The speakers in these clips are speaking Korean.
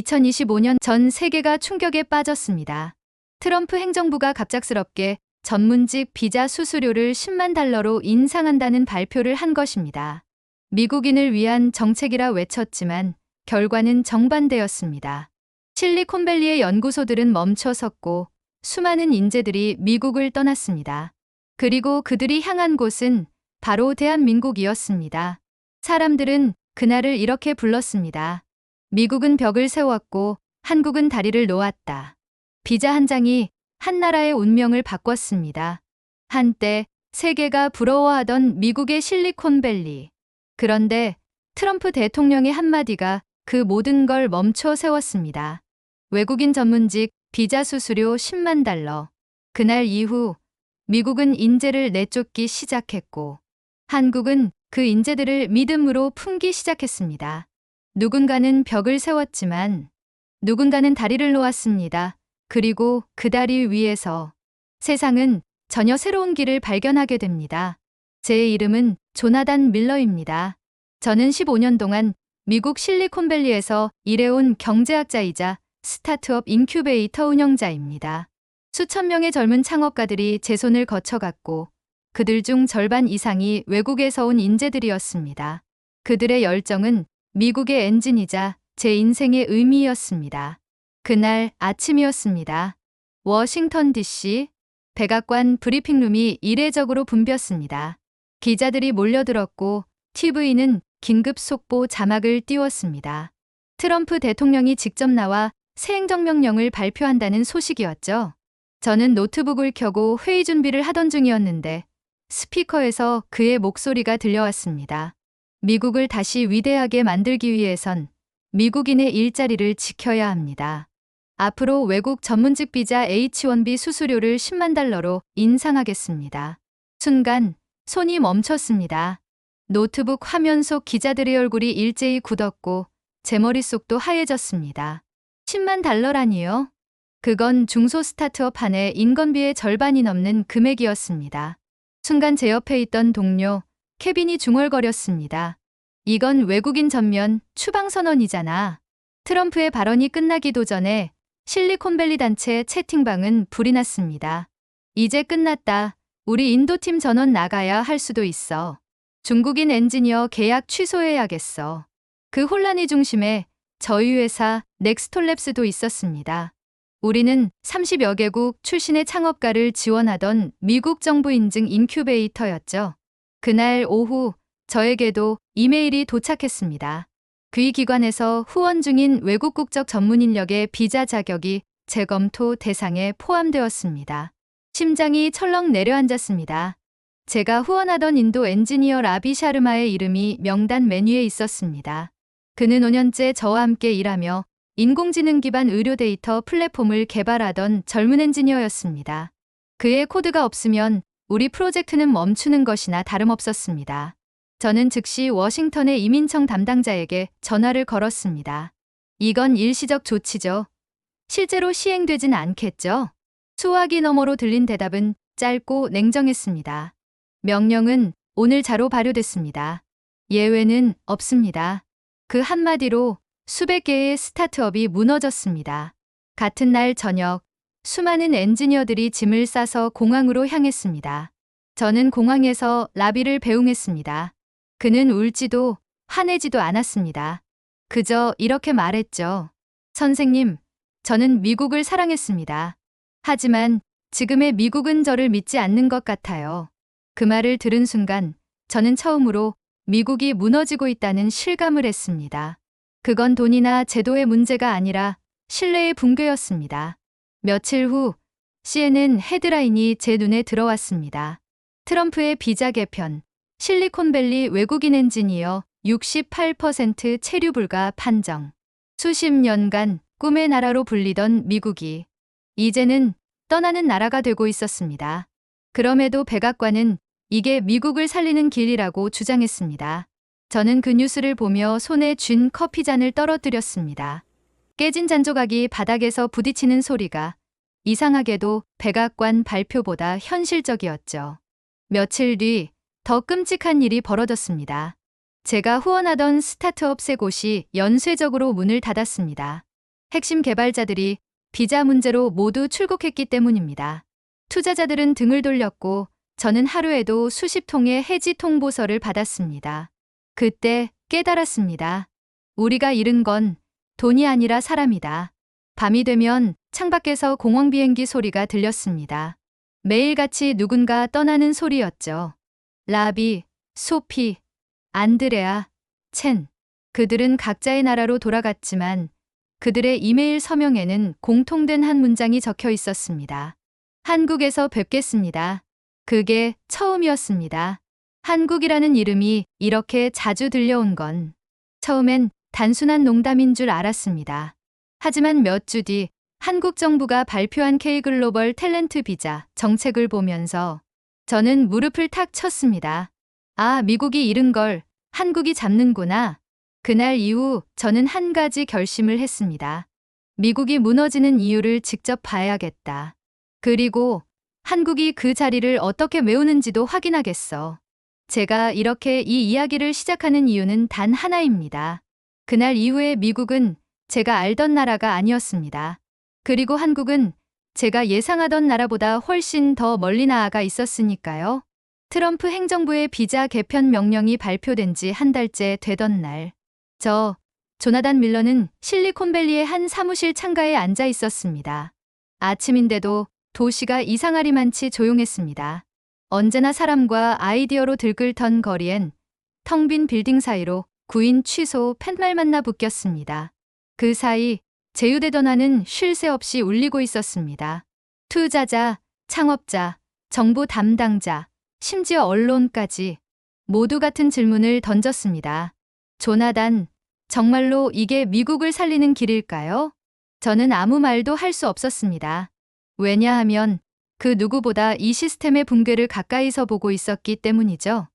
2025년 전 세계가 충격에 빠졌습니다. 트럼프 행정부가 갑작스럽게 전문직 비자 수수료를 10만 달러로 인상한다는 발표를 한 것입니다. 미국인을 위한 정책이라 외쳤지만 결과는 정반대였습니다. 실리콘밸리의 연구소들은 멈춰섰고 수많은 인재들이 미국을 떠났습니다. 그리고 그들이 향한 곳은 바로 대한민국이었습니다. 사람들은 그날을 이렇게 불렀습니다. 미국은 벽을 세웠고 한국은 다리를 놓았다. 비자 한 장이 한 나라의 운명을 바꿨습니다. 한때 세계가 부러워하던 미국의 실리콘밸리. 그런데 트럼프 대통령의 한마디가 그 모든 걸 멈춰 세웠습니다. 외국인 전문직 비자 수수료 10만 달러. 그날 이후 미국은 인재를 내쫓기 시작했고 한국은 그 인재들을 믿음으로 품기 시작했습니다. 누군가는 벽을 세웠지만 누군가는 다리를 놓았습니다. 그리고 그 다리 위에서 세상은 전혀 새로운 길을 발견하게 됩니다. 제 이름은 조나단 밀러입니다. 저는 15년 동안 미국 실리콘밸리에서 일해온 경제학자이자 스타트업 인큐베이터 운영자입니다. 수천 명의 젊은 창업가들이 제 손을 거쳐갔고 그들 중 절반 이상이 외국에서 온 인재들이었습니다. 그들의 열정은 미국의 엔진이자 제 인생의 의미였습니다. 그날 아침이었습니다. 워싱턴 DC 백악관 브리핑룸이 이례적으로 붐볐습니다. 기자들이 몰려들었고 TV는 긴급 속보 자막을 띄웠습니다. 트럼프 대통령이 직접 나와 새 행정명령을 발표한다는 소식이었죠. 저는 노트북을 켜고 회의 준비를 하던 중이었는데 스피커에서 그의 목소리가 들려왔습니다. 미국을 다시 위대하게 만들기 위해선 미국인의 일자리를 지켜야 합니다. 앞으로 외국 전문직 비자 H-1B 수수료를 10만 달러로 인상하겠습니다. 순간 손이 멈췄습니다. 노트북 화면 속 기자들의 얼굴이 일제히 굳었고 제 머릿속도 하얘졌습니다. 10만 달러라니요? 그건 중소 스타트업 한 해 인건비의 절반이 넘는 금액이었습니다. 순간 제 옆에 있던 동료 케빈이 중얼거렸습니다. 이건 외국인 전면 추방선언이잖아. 트럼프의 발언이 끝나기도 전에 실리콘밸리 단체 채팅방은 불이 났습니다. 이제 끝났다. 우리 인도팀 전원 나가야 할 수도 있어. 중국인 엔지니어 계약 취소해야겠어. 그 혼란의 중심에 저희 회사 넥스톨랩스도 있었습니다. 우리는 30여 개국 출신의 창업가를 지원하던 미국 정부 인증 인큐베이터였죠. 그날 오후 저에게도 이메일이 도착했습니다. 그 기관에서 후원 중인 외국 국적 전문 인력의 비자 자격이 재검토 대상에 포함되었습니다. 심장이 철렁 내려앉았습니다. 제가 후원하던 인도 엔지니어 라비 샤르마의 이름이 명단 메뉴에 있었습니다. 그는 5년째 저와 함께 일하며 인공지능 기반 의료 데이터 플랫폼을 개발하던 젊은 엔지니어였습니다. 그의 코드가 없으면 우리 프로젝트는 멈추는 것이나 다름없었습니다. 저는 즉시 워싱턴의 이민청 담당자에게 전화를 걸었습니다. 이건 일시적 조치죠. 실제로 시행되진 않겠죠? 수화기 너머로 들린 대답은 짧고 냉정했습니다. 명령은 오늘 자로 발효됐습니다. 예외는 없습니다. 그 한마디로 수백 개의 스타트업이 무너졌습니다. 같은 날 저녁, 수많은 엔지니어들이 짐을 싸서 공항으로 향했습니다. 저는 공항에서 라비를 배웅했습니다. 그는 울지도 화내지도 않았습니다. 그저 이렇게 말했죠. 선생님, 저는 미국을 사랑했습니다. 하지만 지금의 미국은 저를 믿지 않는 것 같아요. 그 말을 들은 순간 저는 처음으로 미국이 무너지고 있다는 실감을 했습니다. 그건 돈이나 제도의 문제가 아니라 신뢰의 붕괴였습니다. 며칠 후 CNN 헤드라인이 제 눈에 들어왔습니다. 트럼프의 비자 개편, 실리콘밸리 외국인 엔지니어 68% 체류 불가 판정. 수십 년간 꿈의 나라로 불리던 미국이 이제는 떠나는 나라가 되고 있었습니다. 그럼에도 백악관은 이게 미국을 살리는 길이라고 주장했습니다. 저는 그 뉴스를 보며 손에 쥔 커피잔을 떨어뜨렸습니다. 깨진 잔조각이 바닥에서 부딪히는 소리가 이상하게도 백악관 발표보다 현실적이었죠. 며칠 뒤 더 끔찍한 일이 벌어졌습니다. 제가 후원하던 스타트업 세 곳이 연쇄적으로 문을 닫았습니다. 핵심 개발자들이 비자 문제로 모두 출국했기 때문입니다. 투자자들은 등을 돌렸고 저는 하루에도 수십 통의 해지 통보서를 받았습니다. 그때 깨달았습니다. 우리가 잃은 건 돈이 아니라 사람이다. 밤이 되면 창밖에서 공항 비행기 소리가 들렸습니다. 매일같이 누군가 떠나는 소리였죠. 라비, 소피, 안드레아, 첸. 그들은 각자의 나라로 돌아갔지만 그들의 이메일 서명에는 공통된 한 문장이 적혀 있었습니다. 한국에서 뵙겠습니다. 그게 처음이었습니다. 한국이라는 이름이 이렇게 자주 들려온 건 처음엔 단순한 농담인 줄 알았습니다. 하지만 몇 주 뒤 한국 정부가 발표한 K글로벌 탤런트 비자 정책을 보면서 저는 무릎을 탁 쳤습니다. 아, 미국이 잃은 걸 한국이 잡는구나. 그날 이후 저는 한 가지 결심을 했습니다. 미국이 무너지는 이유를 직접 봐야겠다. 그리고 한국이 그 자리를 어떻게 메우는지도 확인하겠어. 제가 이렇게 이 이야기를 시작하는 이유는 단 하나입니다. 그날 이후에 미국은 제가 알던 나라가 아니었습니다. 그리고 한국은 제가 예상하던 나라보다 훨씬 더 멀리 나아가 있었으니까요. 트럼프 행정부의 비자 개편 명령이 발표된 지 한 달째 되던 날, 조나단 밀러는 실리콘밸리의 한 사무실 창가에 앉아 있었습니다. 아침인데도 도시가 이상하리만치 조용했습니다. 언제나 사람과 아이디어로 들끓던 거리엔 텅 빈 빌딩 사이로 구인 취소 팻말만 나붙겼습니다. 그 사이 제휴대 전화는 쉴 새 없이 울리고 있었습니다. 투자자, 창업자, 정부 담당자, 심지어 언론까지 모두 같은 질문을 던졌습니다. 조나단, 정말로 이게 미국을 살리는 길일까요? 저는 아무 말도 할 수 없었습니다. 왜냐하면 그 누구보다 이 시스템의 붕괴를 가까이서 보고 있었기 때문이죠.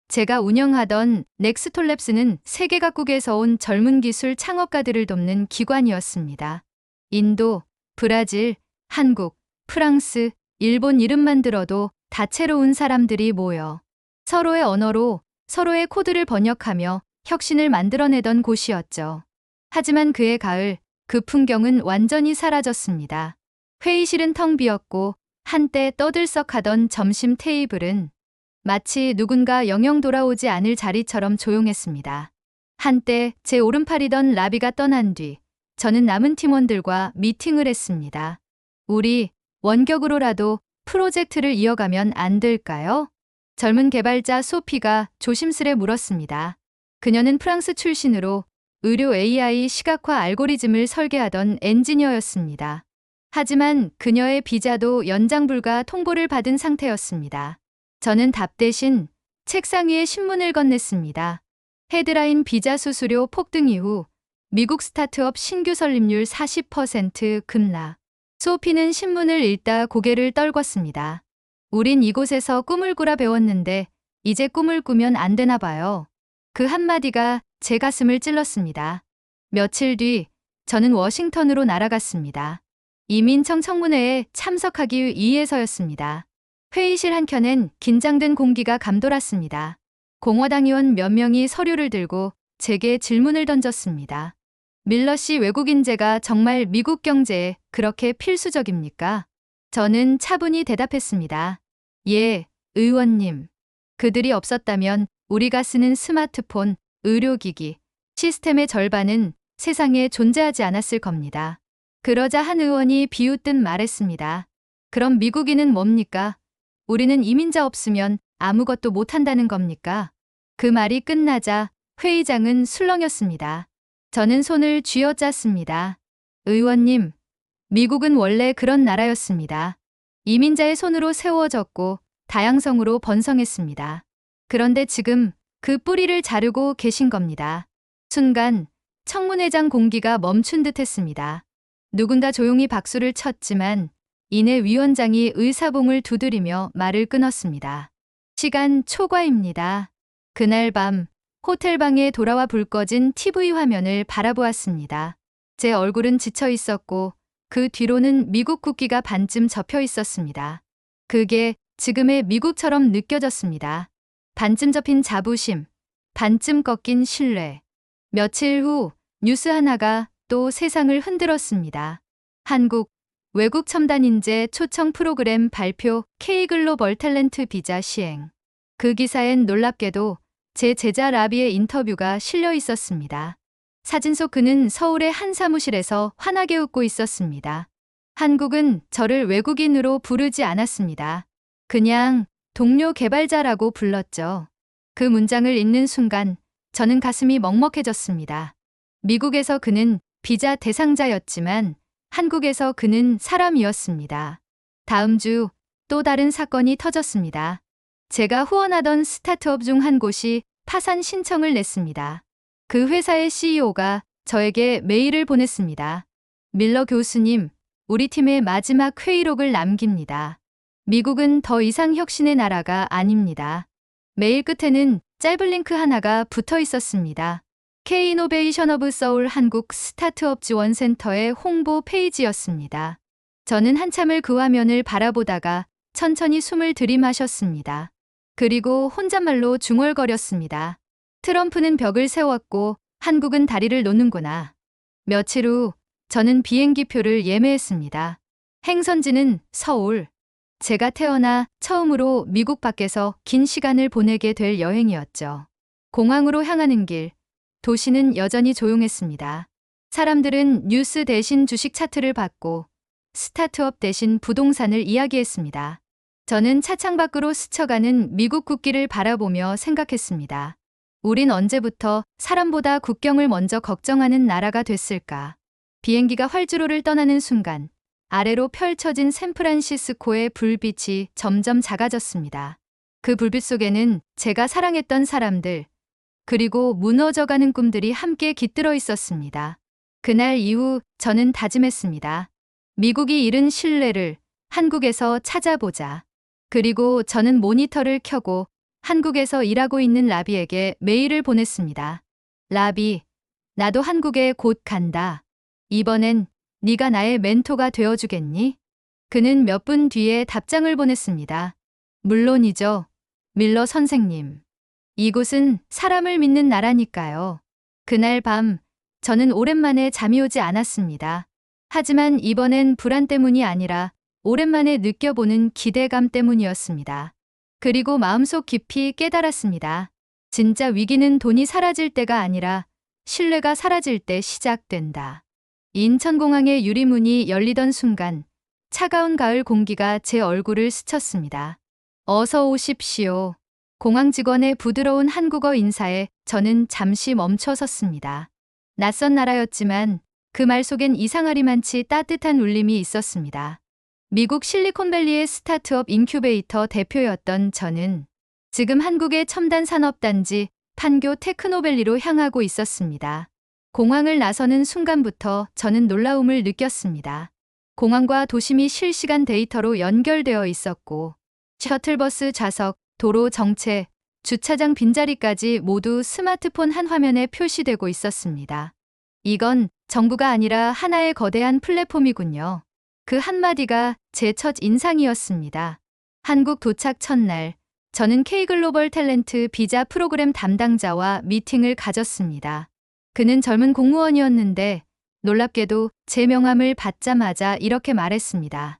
제가 운영하던 넥스톨랩스는 세계 각국에서 온 젊은 기술 창업가들을 돕는 기관이었습니다. 인도, 브라질, 한국, 프랑스, 일본 이름만 들어도 다채로운 사람들이 모여 서로의 언어로 서로의 코드를 번역하며 혁신을 만들어내던 곳이었죠. 하지만 그해 가을, 그 풍경은 완전히 사라졌습니다. 회의실은 텅 비었고 한때 떠들썩하던 점심 테이블은 마치 누군가 영영 돌아오지 않을 자리처럼 조용했습니다. 한때 제 오른팔이던 라비가 떠난 뒤 저는 남은 팀원들과 미팅을 했습니다. 우리 원격으로라도 프로젝트를 이어가면 안 될까요? 젊은 개발자 소피가 조심스레 물었습니다. 그녀는 프랑스 출신으로 의료 AI 시각화 알고리즘을 설계하던 엔지니어였습니다. 하지만 그녀의 비자도 연장 불가 통보를 받은 상태였습니다. 저는 답 대신 책상 위에 신문을 건넸습니다. 헤드라인 비자 수수료 폭등 이후 미국 스타트업 신규 설립률 40% 급락. 소피는 신문을 읽다 고개를 떨궜습니다. 우린 이곳에서 꿈을 꾸라 배웠는데 이제 꿈을 꾸면 안 되나 봐요. 그 한마디가 제 가슴을 찔렀습니다. 며칠 뒤 저는 워싱턴으로 날아갔습니다. 이민청 청문회에 참석하기 위해서였습니다. 회의실 한켠엔 긴장된 공기가 감돌았습니다. 공화당 의원 몇 명이 서류를 들고 제게 질문을 던졌습니다. 밀러 씨 외국인제가 정말 미국 경제에 그렇게 필수적입니까? 저는 차분히 대답했습니다. 예, 의원님. 그들이 없었다면 우리가 쓰는 스마트폰, 의료기기, 시스템의 절반은 세상에 존재하지 않았을 겁니다. 그러자 한 의원이 비웃듯 말했습니다. 그럼 미국인은 뭡니까? 우리는 이민자 없으면 아무것도 못한다는 겁니까? 그 말이 끝나자 회의장은 술렁였습니다. 저는 손을 쥐어짰습니다. 의원님, 미국은 원래 그런 나라였습니다. 이민자의 손으로 세워졌고 다양성으로 번성했습니다. 그런데 지금 그 뿌리를 자르고 계신 겁니다. 순간 청문회장 공기가 멈춘 듯 했습니다. 누군가 조용히 박수를 쳤지만 이내 위원장이 의사봉을 두드리며 말을 끊었습니다. 시간 초과입니다. 그날 밤 호텔방에 돌아와 불 꺼진 TV 화면을 바라보았습니다. 제 얼굴은 지쳐 있었고 그 뒤로는 미국 국기가 반쯤 접혀 있었습니다. 그게 지금의 미국처럼 느껴졌습니다. 반쯤 접힌 자부심, 반쯤 꺾인 신뢰. 며칠 후 뉴스 하나가 또 세상을 흔들었습니다. 한국 외국 첨단 인재 초청 프로그램 발표 K글로벌 탤런트 비자 시행. 그 기사엔 놀랍게도 제 제자 라비의 인터뷰가 실려 있었습니다. 사진 속 그는 서울의 한 사무실에서 환하게 웃고 있었습니다. 한국은 저를 외국인으로 부르지 않았습니다. 그냥 동료 개발자라고 불렀죠. 그 문장을 읽는 순간 저는 가슴이 먹먹해졌습니다. 미국에서 그는 비자 대상자였지만 한국에서 그는 사람이었습니다. 다음 주 또 다른 사건이 터졌습니다. 제가 후원하던 스타트업 중 한 곳이 파산 신청을 냈습니다. 그 회사의 CEO가 저에게 메일을 보냈습니다. 밀러 교수님, 우리 팀의 마지막 회의록을 남깁니다. 미국은 더 이상 혁신의 나라가 아닙니다. 메일 끝에는 짧은 링크 하나가 붙어 있었습니다. K-이노베이션 오브 서울 한국 스타트업 지원센터의 홍보 페이지였습니다. 저는 한참을 그 화면을 바라보다가 천천히 숨을 들이마셨습니다. 그리고 혼잣말로 중얼거렸습니다. 트럼프는 벽을 세웠고 한국은 다리를 놓는구나. 며칠 후 저는 비행기표를 예매했습니다. 행선지는 서울. 제가 태어나 처음으로 미국 밖에서 긴 시간을 보내게 될 여행이었죠. 공항으로 향하는 길, 도시는 여전히 조용했습니다. 사람들은 뉴스 대신 주식 차트를 봤고 스타트업 대신 부동산을 이야기했습니다. 저는 차창 밖으로 스쳐가는 미국 국기를 바라보며 생각했습니다. 우린 언제부터 사람보다 국경을 먼저 걱정하는 나라가 됐을까? 비행기가 활주로를 떠나는 순간 아래로 펼쳐진 샌프란시스코의 불빛이 점점 작아졌습니다. 그 불빛 속에는 제가 사랑했던 사람들, 그리고 무너져가는 꿈들이 함께 깃들어 있었습니다. 그날 이후 저는 다짐했습니다. 미국이 잃은 신뢰를 한국에서 찾아보자. 그리고 저는 모니터를 켜고 한국에서 일하고 있는 라비에게 메일을 보냈습니다. 라비, 나도 한국에 곧 간다. 이번엔 네가 나의 멘토가 되어주겠니? 그는 몇 분 뒤에 답장을 보냈습니다. 물론이죠. 밀러 선생님. 이곳은 사람을 믿는 나라니까요. 그날 밤 저는 오랜만에 잠이 오지 않았습니다. 하지만 이번엔 불안 때문이 아니라 오랜만에 느껴보는 기대감 때문이었습니다. 그리고 마음속 깊이 깨달았습니다. 진짜 위기는 돈이 사라질 때가 아니라 신뢰가 사라질 때 시작된다. 인천공항의 유리문이 열리던 순간 차가운 가을 공기가 제 얼굴을 스쳤습니다. 어서 오십시오. 공항 직원의 부드러운 한국어 인사에 저는 잠시 멈춰 섰습니다. 낯선 나라였지만 그 말 속엔 이상하리만치 따뜻한 울림이 있었습니다. 미국 실리콘밸리의 스타트업 인큐베이터 대표였던 저는 지금 한국의 첨단 산업단지 판교 테크노밸리로 향하고 있었습니다. 공항을 나서는 순간부터 저는 놀라움을 느꼈습니다. 공항과 도심이 실시간 데이터로 연결되어 있었고 셔틀버스 좌석, 도로 정체, 주차장 빈자리까지 모두 스마트폰 한 화면에 표시되고 있었습니다. 이건 정부가 아니라 하나의 거대한 플랫폼이군요. 그 한마디가 제 첫 인상이었습니다. 한국 도착 첫날, 저는 K글로벌 탤런트 비자 프로그램 담당자와 미팅을 가졌습니다. 그는 젊은 공무원이었는데 놀랍게도 제 명함을 받자마자 이렇게 말했습니다.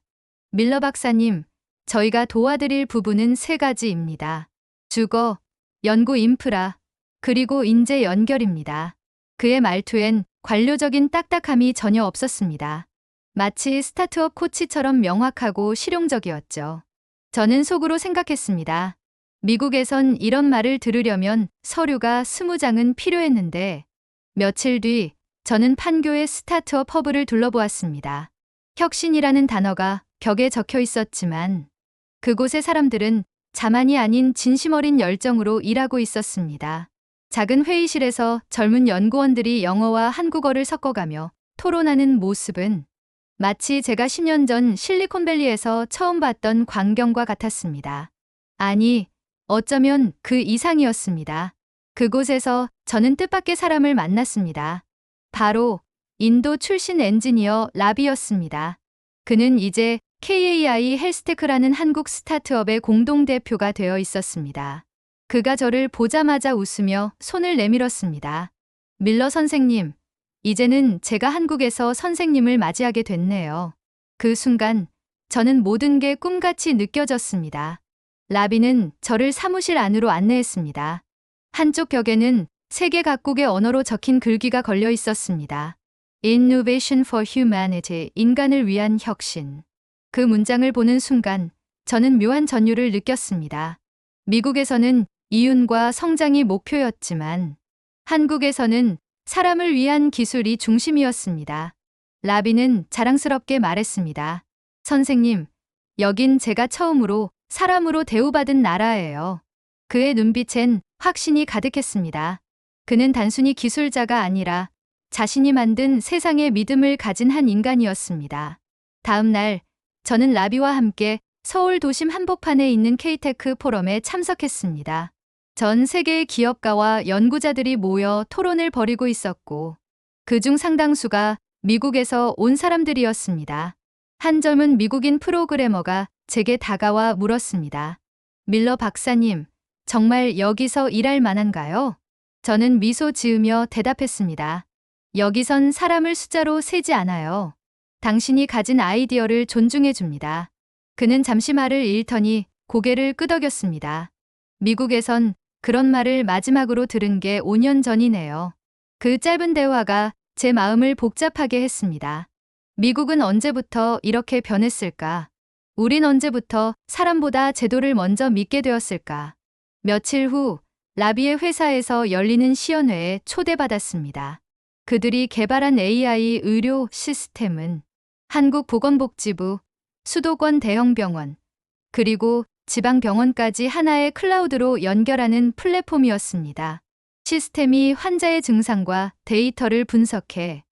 밀러 박사님, 저희가 도와드릴 부분은 세 가지입니다. 주거, 연구 인프라, 그리고 인재 연결입니다. 그의 말투엔 관료적인 딱딱함이 전혀 없었습니다. 마치 스타트업 코치처럼 명확하고 실용적이었죠. 저는 속으로 생각했습니다. 미국에선 이런 말을 들으려면 서류가 20장은 필요했는데 며칠 뒤 저는 판교의 스타트업 허브를 둘러보았습니다. 혁신이라는 단어가 벽에 적혀 있었지만 그곳의 사람들은 자만이 아닌 진심 어린 열정으로 일하고 있었습니다. 작은 회의실에서 젊은 연구원들이 영어와 한국어를 섞어가며 토론하는 모습은 마치 제가 10년 전 실리콘밸리에서 처음 봤던 광경과 같았습니다. 아니, 어쩌면 그 이상이었습니다. 그곳에서 저는 뜻밖의 사람을 만났습니다. 바로 인도 출신 엔지니어 라비였습니다. 그는 이제 KAI 헬스테크라는 한국 스타트업의 공동대표가 되어 있었습니다. 그가 저를 보자마자 웃으며 손을 내밀었습니다. 밀러 선생님, 이제는 제가 한국에서 선생님을 맞이하게 됐네요. 그 순간 저는 모든 게 꿈같이 느껴졌습니다. 라비는 저를 사무실 안으로 안내했습니다. 한쪽 벽에는 세계 각국의 언어로 적힌 글귀가 걸려 있었습니다. Innovation for Humanity, 인간을 위한 혁신. 그 문장을 보는 순간 저는 묘한 전율을 느꼈습니다. 미국에서는 이윤과 성장이 목표였지만 한국에서는 사람을 위한 기술이 중심이었습니다. 라비는 자랑스럽게 말했습니다. 선생님, 여긴 제가 처음으로 사람으로 대우받은 나라예요. 그의 눈빛엔 확신이 가득했습니다. 그는 단순히 기술자가 아니라 자신이 만든 세상에 믿음을 가진 한 인간이었습니다. 다음 날, 저는 라비와 함께 서울 도심 한복판에 있는 K-테크 포럼에 참석했습니다. 전 세계의 기업가와 연구자들이 모여 토론을 벌이고 있었고, 그중 상당수가 미국에서 온 사람들이었습니다. 한 젊은 미국인 프로그래머가 제게 다가와 물었습니다. 밀러 박사님, 정말 여기서 일할 만한가요? 저는 미소 지으며 대답했습니다. 여기선 사람을 숫자로 세지 않아요. 당신이 가진 아이디어를 존중해 줍니다. 그는 잠시 말을 잃더니 고개를 끄덕였습니다. 미국에선 그런 말을 마지막으로 들은 게 5년 전이네요. 그 짧은 대화가 제 마음을 복잡하게 했습니다. 미국은 언제부터 이렇게 변했을까? 우린 언제부터 사람보다 제도를 먼저 믿게 되었을까? 며칠 후 라비의 회사에서 열리는 시연회에 초대받았습니다. 그들이 개발한 AI 의료 시스템은 한국보건복지부, 수도권 대형 병원, 그리고 지방병원까지 하나의 클라우드로 연결하는 플랫폼이었습니다. 시스템이 환자의 증상과 데이터를 분석해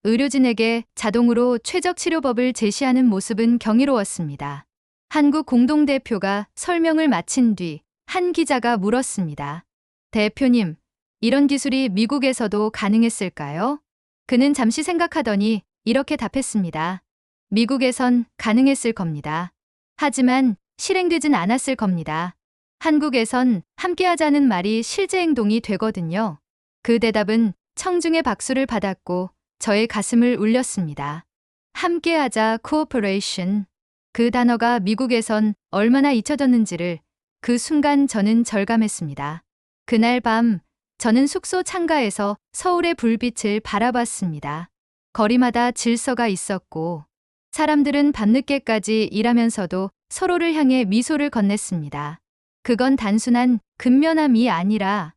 의료진에게 자동으로 최적 치료법을 제시하는 모습은 경이로웠습니다. 한국 공동대표가 설명을 마친 뒤 한 기자가 물었습니다. 대표님, 이런 기술이 미국에서도 가능했을까요? 그는 잠시 생각하더니 이렇게 답했습니다. 미국에선 가능했을 겁니다. 하지만 실행되진 않았을 겁니다. 한국에선 함께하자는 말이 실제 행동이 되거든요. 그 대답은 청중의 박수를 받았고 저의 가슴을 울렸습니다. 함께하자, cooperation. 그 단어가 미국에선 얼마나 잊혀졌는지를 그 순간 저는 절감했습니다. 그날 밤 저는 숙소 창가에서 서울의 불빛을 바라봤습니다. 거리마다 질서가 있었고 사람들은 밤늦게까지 일하면서도 서로를 향해 미소를 건넸습니다. 그건 단순한 근면함이 아니라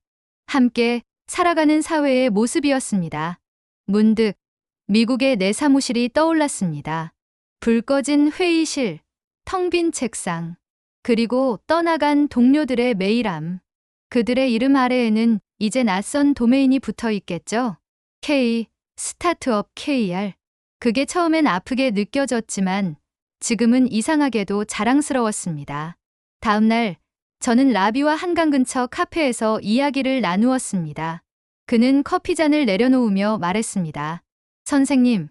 함께 살아가는 사회의 모습이었습니다. 문득 미국의 내 사무실이 떠올랐습니다. 불 꺼진 회의실, 텅 빈 책상, 그리고 떠나간 동료들의 메일함. 그들의 이름 아래에는 이제 낯선 도메인이 붙어 있겠죠? K, 스타트업 KR. 그게 처음엔 아프게 느껴졌지만 지금은 이상하게도 자랑스러웠습니다. 다음 날 저는 라비와 한강 근처 카페에서 이야기를 나누었습니다. 그는 커피잔을 내려놓으며 말했습니다. 선생님,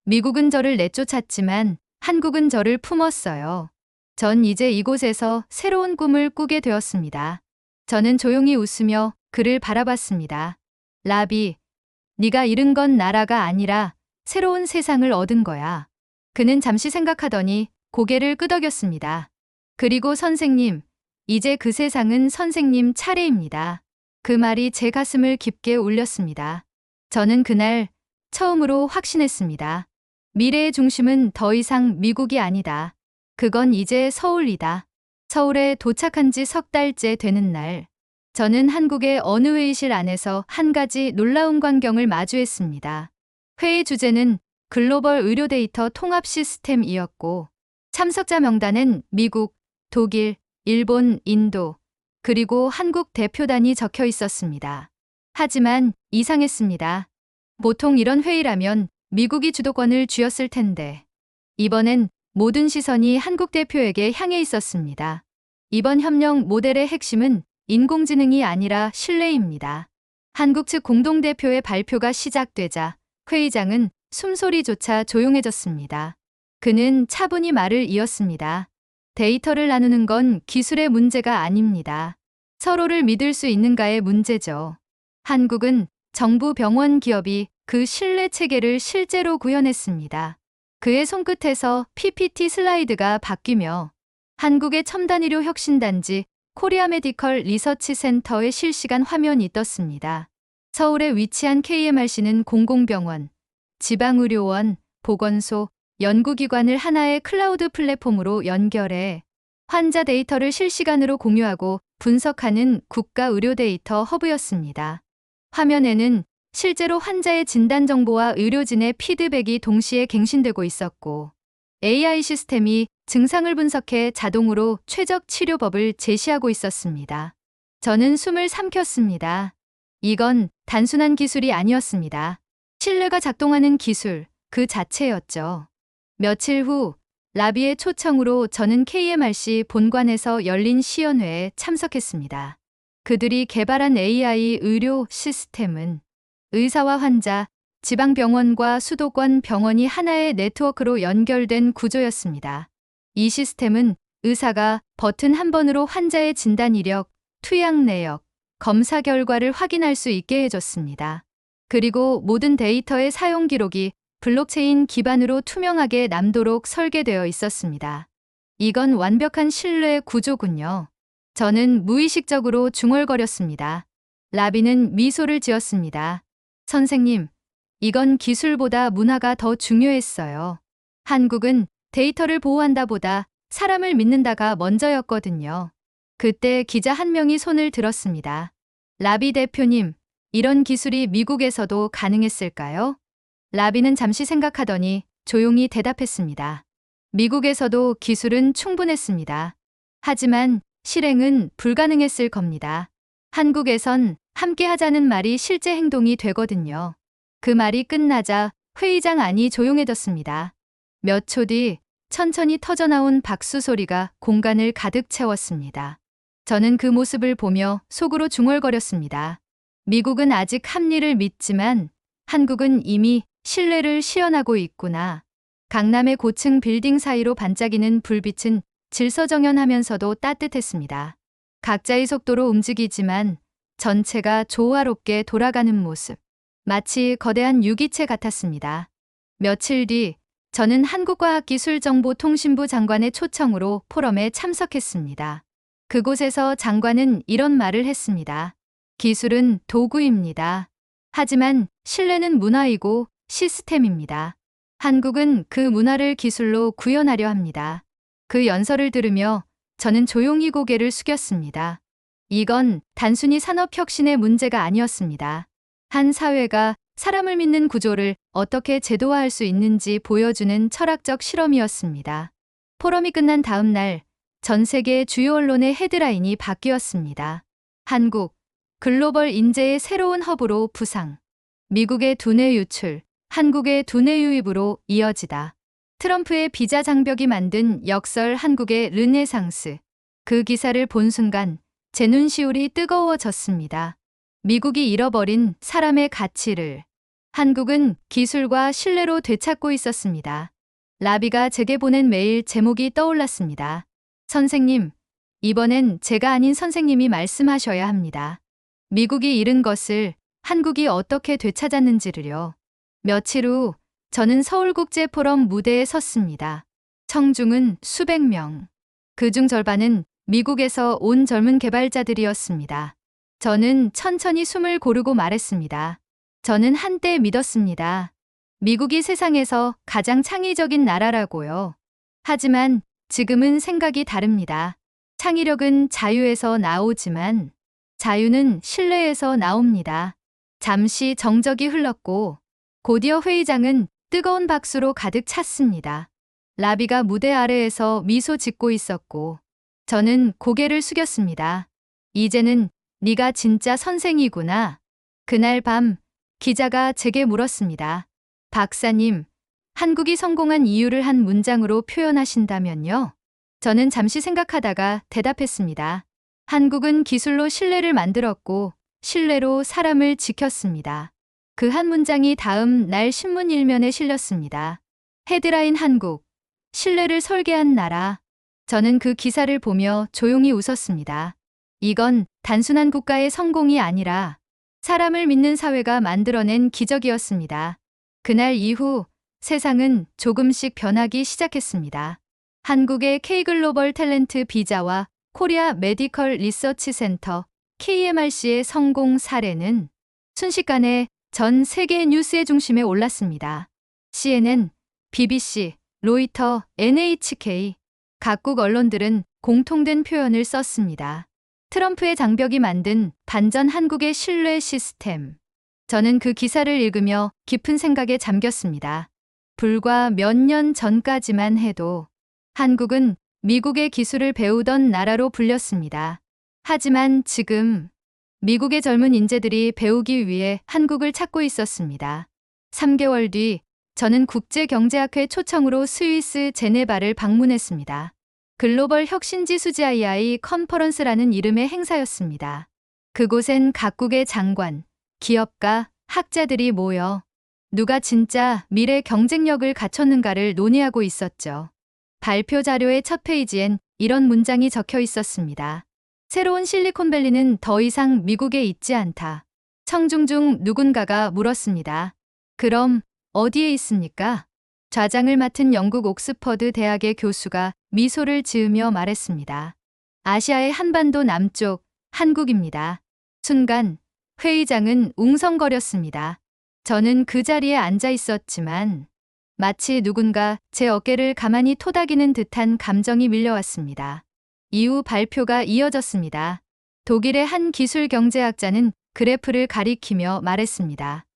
미국은 저를 내쫓았지만 한국은 저를 품었어요. 전 이제 이곳에서 새로운 꿈을 꾸게 되었습니다. 저는 조용히 웃으며 그를 바라봤습니다. 라비, 네가 잃은 건 나라가 아니라 새로운 세상을 얻은 거야. 그는 잠시 생각하더니 고개를 끄덕였습니다. 그리고 선생님, 이제 그 세상은 선생님 차례입니다. 그 말이 제 가슴을 깊게 울렸습니다. 저는 그날 처음으로 확신했습니다. 미래의 중심은 더 이상 미국이 아니다. 그건 이제 서울이다. 서울에 도착한 지 석 달째 되는 날, 저는 한국의 어느 회의실 안에서 한 가지 놀라운 광경을 마주했습니다. 회의 주제는 글로벌 의료 데이터 통합 시스템이었고, 참석자 명단엔 미국, 독일, 일본, 인도, 그리고 한국 대표단이 적혀 있었습니다. 하지만 이상했습니다. 보통 이런 회의라면 미국이 주도권을 쥐었을 텐데, 이번엔 모든 시선이 한국 대표에게 향해 있었습니다. 이번 협력 모델의 핵심은 인공지능이 아니라 신뢰입니다. 한국 측 공동대표의 발표가 시작되자 회의장은 숨소리조차 조용해졌습니다. 그는 차분히 말을 이었습니다. 데이터를 나누는 건 기술의 문제가 아닙니다. 서로를 믿을 수 있는가의 문제죠. 한국은 정부, 병원, 기업이 그 신뢰 체계를 실제로 구현했습니다. 그의 손끝에서 PPT 슬라이드가 바뀌며 한국의 첨단 의료 혁신단지 코리아 메디컬 리서치 센터의 실시간 화면이 떴습니다. 서울에 위치한 KMRC는 공공병원, 지방의료원, 보건소, 연구기관을 하나의 클라우드 플랫폼으로 연결해 환자 데이터를 실시간으로 공유하고 분석하는 국가 의료 데이터 허브였습니다. 화면에는 실제로 환자의 진단 정보와 의료진의 피드백이 동시에 갱신되고 있었고, AI 시스템이 증상을 분석해 자동으로 최적 치료법을 제시하고 있었습니다. 저는 숨을 삼켰습니다. 이건 단순한 기술이 아니었습니다. 신뢰가 작동하는 기술 그 자체였죠. 며칠 후 라비의 초청으로 저는 KMRC 본관에서 열린 시연회에 참석했습니다. 그들이 개발한 AI 의료 시스템은 의사와 환자, 지방병원과 수도권 병원이 하나의 네트워크로 연결된 구조였습니다. 이 시스템은 의사가 버튼 한 번으로 환자의 진단 이력, 투약 내역, 검사 결과를 확인할 수 있게 해줬습니다. 그리고 모든 데이터의 사용 기록이 블록체인 기반으로 투명하게 남도록 설계되어 있었습니다. 이건 완벽한 신뢰 구조군요. 저는 무의식적으로 중얼거렸습니다. 라비는 미소를 지었습니다. 선생님, 이건 기술보다 문화가 더 중요했어요. 한국은 데이터를 보호한다 보다 사람을 믿는다가 먼저였거든요. 그때 기자 한 명이 손을 들었습니다. 라비 대표님, 이런 기술이 미국에서도 가능했을까요? 라비는 잠시 생각하더니 조용히 대답했습니다. 미국에서도 기술은 충분했습니다. 하지만 실행은 불가능했을 겁니다. 한국에선 함께 하자는 말이 실제 행동이 되거든요. 그 말이 끝나자 회의장 안이 조용해졌습니다. 몇 초 뒤 천천히 터져나온 박수 소리가 공간을 가득 채웠습니다. 저는 그 모습을 보며 속으로 중얼거렸습니다. 미국은 아직 합리를 믿지만 한국은 이미 신뢰를 시연하고 있구나. 강남의 고층 빌딩 사이로 반짝이는 불빛은 질서정연하면서도 따뜻했습니다. 각자의 속도로 움직이지만 전체가 조화롭게 돌아가는 모습. 마치 거대한 유기체 같았습니다. 며칠 뒤 저는 한국과학기술정보통신부 장관의 초청으로 포럼에 참석했습니다. 그곳에서 장관은 이런 말을 했습니다. 기술은 도구입니다. 하지만 신뢰는 문화이고 시스템입니다. 한국은 그 문화를 기술로 구현하려 합니다. 그 연설을 들으며 저는 조용히 고개를 숙였습니다. 이건 단순히 산업혁신의 문제가 아니었습니다. 한 사회가 사람을 믿는 구조를 어떻게 제도화할 수 있는지 보여주는 철학적 실험이었습니다. 포럼이 끝난 다음 날, 전 세계 주요 언론의 헤드라인이 바뀌었습니다. 한국, 글로벌 인재의 새로운 허브로 부상. 미국의 두뇌 유출, 한국의 두뇌 유입으로 이어지다. 트럼프의 비자 장벽이 만든 역설 한국의 르네상스. 그 기사를 본 순간 제 눈시울이 뜨거워졌습니다. 미국이 잃어버린 사람의 가치를 한국은 기술과 신뢰로 되찾고 있었습니다. 라비가 제게 보낸 메일 제목이 떠올랐습니다. 선생님, 이번엔 제가 아닌 선생님이 말씀하셔야 합니다. 미국이 잃은 것을 한국이 어떻게 되찾았는지를요. 며칠 후 저는 서울국제포럼 무대에 섰습니다. 청중은 수백 명. 그중 절반은 미국에서 온 젊은 개발자들이었습니다. 저는 천천히 숨을 고르고 말했습니다. 저는 한때 믿었습니다. 미국이 세상에서 가장 창의적인 나라라고요. 하지만 지금은 생각이 다릅니다. 창의력은 자유에서 나오지만 자유는 신뢰에서 나옵니다. 잠시 정적이 흘렀고 곧이어 회의장은 뜨거운 박수로 가득 찼습니다. 라비가 무대 아래에서 미소 짓고 있었고 저는 고개를 숙였습니다. 이제는 네가 진짜 선생이구나. 그날 밤 기자가 제게 물었습니다. 박사님, 한국이 성공한 이유를 한 문장으로 표현하신다면요? 저는 잠시 생각하다가 대답했습니다. 한국은 기술로 신뢰를 만들었고 신뢰로 사람을 지켰습니다. 그 한 문장이 다음 날 신문 일면에 실렸습니다. 헤드라인 한국, 신뢰를 설계한 나라. 저는 그 기사를 보며 조용히 웃었습니다. 이건 단순한 국가의 성공이 아니라 사람을 믿는 사회가 만들어낸 기적이었습니다. 그날 이후 세상은 조금씩 변하기 시작했습니다. 한국의 K글로벌 탤런트 비자와 코리아 메디컬 리서치 센터 KMRC의 성공 사례는 순식간에 전 세계 뉴스의 중심에 올랐습니다. CNN, BBC, 로이터, NHK, 각국 언론들은 공통된 표현을 썼습니다. 트럼프의 장벽이 만든 반전 한국의 신뢰 시스템. 저는 그 기사를 읽으며 깊은 생각에 잠겼습니다. 불과 몇 년 전까지만 해도 한국은 미국의 기술을 배우던 나라로 불렸습니다. 하지만 지금 미국의 젊은 인재들이 배우기 위해 한국을 찾고 있었습니다. 3개월 뒤 저는 국제경제학회 초청으로 스위스 제네바를 방문했습니다. 글로벌 혁신지수 GII 컨퍼런스라는 이름의 행사였습니다. 그곳엔 각국의 장관, 기업가, 학자들이 모여 누가 진짜 미래 경쟁력을 갖췄는가를 논의하고 있었죠. 발표 자료의 첫 페이지엔 이런 문장이 적혀 있었습니다. 새로운 실리콘밸리는 더 이상 미국에 있지 않다. 청중 중 누군가가 물었습니다. 그럼 어디에 있습니까? 좌장을 맡은 영국 옥스퍼드 대학의 교수가 미소를 지으며 말했습니다. 아시아의 한반도 남쪽, 한국입니다. 순간 회의장은 웅성거렸습니다. 저는 그 자리에 앉아 있었지만 마치 누군가 제 어깨를 가만히 토닥이는 듯한 감정이 밀려왔습니다. 이후 발표가 이어졌습니다. 독일의 한 기술 경제학자는 그래프를 가리키며 말했습니다.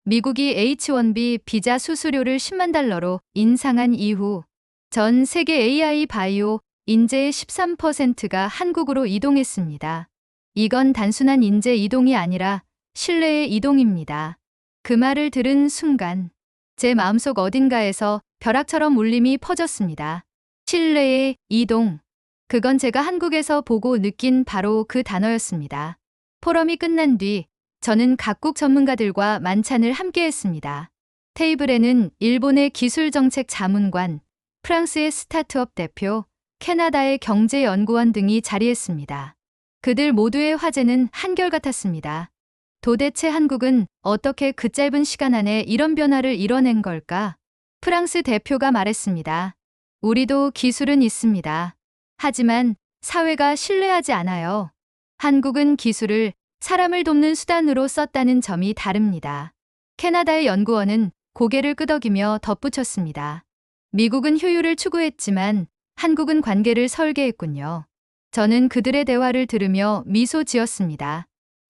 미국이 H-1B 비자 수수료를 10만 달러로 인상한 이후 전 세계 AI 바이오 인재의 13%가 한국으로 이동했습니다. 이건 단순한 인재 이동이 아니라 신뢰의 이동입니다. 그 말을 들은 순간 제 마음속 어딘가에서 벼락처럼 울림이 퍼졌습니다. 신뢰의 이동. 그건 제가 한국에서 보고 느낀 바로 그 단어였습니다. 포럼이 끝난 뒤 저는 각국 전문가들과 만찬을 함께했습니다. 테이블에는 일본의 기술정책 자문관, 프랑스의 스타트업 대표, 캐나다의 경제연구원 등이 자리했습니다. 그들 모두의 화제는 한결같았습니다. 도대체 한국은 어떻게 그 짧은 시간 안에 이런 변화를 이뤄낸 걸까? 프랑스 대표가 말했습니다. 우리도 기술은 있습니다. 하지만 사회가 신뢰하지 않아요. 한국은 기술을 사람을 돕는 수단으로 썼다는 점이 다릅니다. 캐나다의 연구원은 고개를 끄덕이며 덧붙였습니다. 미국은 효율을 추구했지만 한국은 관계를 설계했군요. 저는 그들의 대화를 들으며 미소 지었습니다.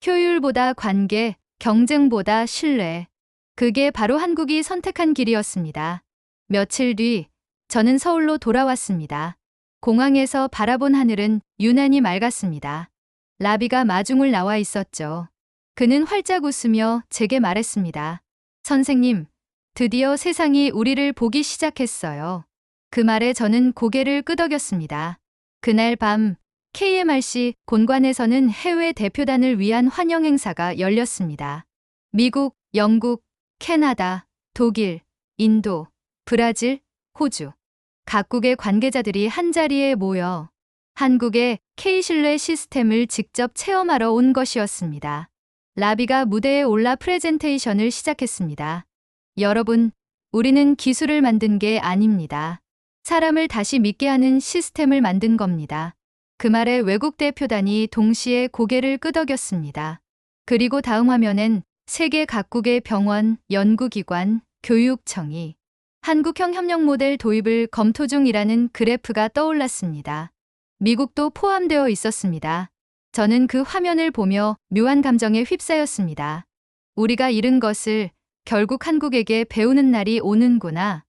효율보다 관계, 경쟁보다 신뢰. 그게 바로 한국이 선택한 길이었습니다. 며칠 뒤 저는 서울로 돌아왔습니다. 공항에서 바라본 하늘은 유난히 맑았습니다. 라비가 마중을 나와 있었죠. 그는 활짝 웃으며 제게 말했습니다. 선생님, 드디어 세상이 우리를 보기 시작했어요. 그 말에 저는 고개를 끄덕였습니다. 그날 밤 KMRC 본관에서는 해외 대표단을 위한 환영 행사가 열렸습니다. 미국, 영국, 캐나다, 독일, 인도, 브라질, 호주. 각국의 관계자들이 한자리에 모여 한국의 K신뢰 시스템을 직접 체험하러 온 것이었습니다. 라비가 무대에 올라 프레젠테이션을 시작했습니다. 여러분, 우리는 기술을 만든 게 아닙니다. 사람을 다시 믿게 하는 시스템을 만든 겁니다. 그 말에 외국 대표단이 동시에 고개를 끄덕였습니다. 그리고 다음 화면엔 세계 각국의 병원, 연구기관, 교육청이 한국형 협력 모델 도입을 검토 중이라는 그래프가 떠올랐습니다. 미국도 포함되어 있었습니다. 저는 그 화면을 보며 묘한 감정에 휩싸였습니다. 우리가 잃은 것을 결국 한국에게 배우는 날이 오는구나.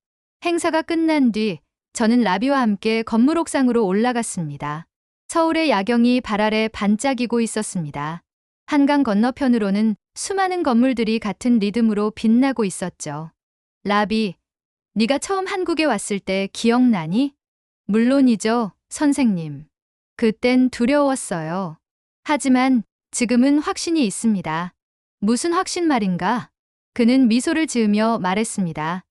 행사가 끝난 뒤 저는 라비와 함께 건물 옥상으로 올라갔습니다. 서울의 야경이 발 아래 반짝이고 있었습니다. 한강 건너편으로는 수많은 건물들이 같은 리듬으로 빛나고 있었죠. 라비, 네가 처음 한국에 왔을 때 기억나니? 물론이죠, 선생님. 그땐 두려웠어요. 하지만 지금은 확신이 있습니다. 무슨 확신 말인가? 그는 미소를 지으며 말했습니다.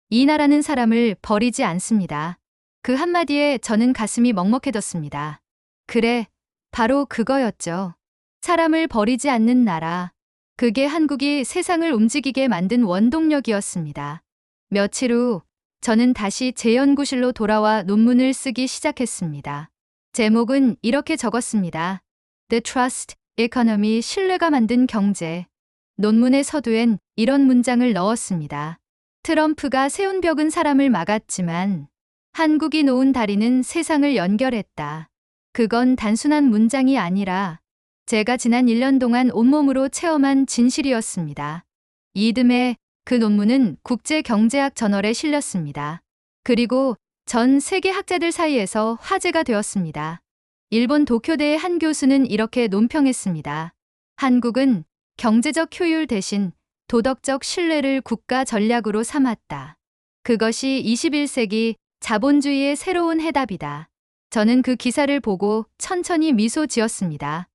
이 나라는 사람을 버리지 않습니다. 그 한마디에 저는 가슴이 먹먹해졌습니다. 그래, 바로 그거였죠. 사람을 버리지 않는 나라. 그게 한국이 세상을 움직이게 만든 원동력이었습니다. 며칠 후 저는 다시 제 연구실로 돌아와 논문을 쓰기 시작했습니다. 제목은 이렇게 적었습니다. The Trust Economy, 신뢰가 만든 경제. 논문의 서두엔 이런 문장을 넣었습니다. 트럼프가 세운 벽은 사람을 막았지만 한국이 놓은 다리는 세상을 연결했다. 그건 단순한 문장이 아니라 제가 지난 1년 동안 온몸으로 체험한 진실이었습니다. 이듬해 그 논문은 국제경제학 저널에 실렸습니다. 그리고 전 세계 학자들 사이에서 화제가 되었습니다. 일본 도쿄대의 한 교수는 이렇게 논평했습니다. 한국은 경제적 효율 대신 도덕적 신뢰를 국가 전략으로 삼았다. 그것이 21세기 자본주의의 새로운 해답이다. 저는 그 기사를 보고 천천히 미소 지었습니다.